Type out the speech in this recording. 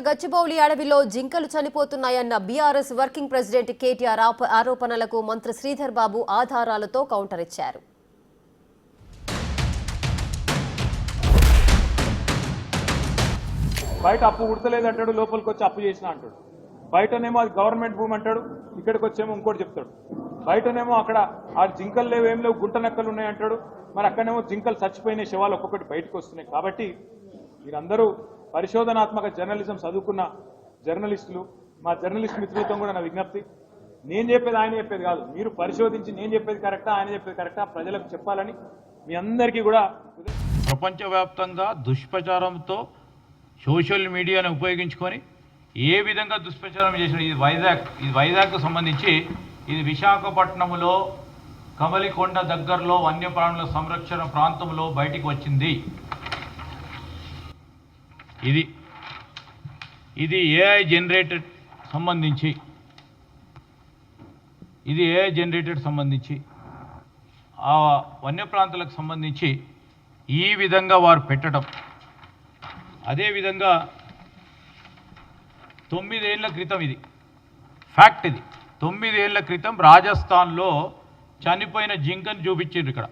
గచ్చిబౌలి అడవిలో జింకలు చనిపోతున్నాయన్న BRS working president KTR ఆరోపణలకు మంత్రి శ్రీధర్ బాబు ఆధారాలతో కౌంటర్ ఇచ్చారు. బయట అప్పు ఉడతలేదు అంటాడు, లోపలికి వచ్చి అప్పు చేసినా అంటాడు. బయటనేమో అది గవర్నమెంట్ భూమి అంటాడు, ఇక్కడికి వచ్చేమో ఇంకోటి చెప్తాడు. బయటనేమో అక్కడ ఆ జింకలు లేవు, ఏం లేవు, గుంట నక్కలు ఉన్నాయి అంటాడు. మరి అక్కడనేమో జింకలు చచ్చిపోయిన శవాలు ఒక్కొక్కటి బయటకు వస్తున్నాయి. కాబట్టి మీరందరూ పరిశోధనాత్మక జర్నలిజం చదువుకున్న జర్నలిస్టులు, మా జర్నలిస్ట్ మిత్రులతో కూడా నా విజ్ఞప్తి, నేను చెప్పేది ఆయన చెప్పేది కాదు, మీరు పరిశోధించి నేను చెప్పేది కరెక్టా ఆయన చెప్పేది కరెక్టా ప్రజలకు చెప్పాలని మీ అందరికీ కూడా. ప్రపంచవ్యాప్తంగా దుష్ప్రచారంతో సోషల్ మీడియాను ఉపయోగించుకొని ఏ విధంగా దుష్ప్రచారం చేసిన ఇది వైజాగ్కు సంబంధించి ఇది విశాఖపట్నంలో కమలికొండ దగ్గరలో వన్యప్రాణుల సంరక్షణ ప్రాంతంలో బయటికి వచ్చింది. ఇది ఏఐ జనరేటెడ్ సంబంధించి ఆ వన్యప్రాంతాలకు సంబంధించి ఈ విధంగా వారు పెట్టడం. అదేవిధంగా 9 ఏళ్ల క్రితం, ఇది ఫ్యాక్ట్, ఇది 9 ఏళ్ల క్రితం రాజస్థాన్లో చనిపోయిన జింకను చూపించారు ఇక్కడ.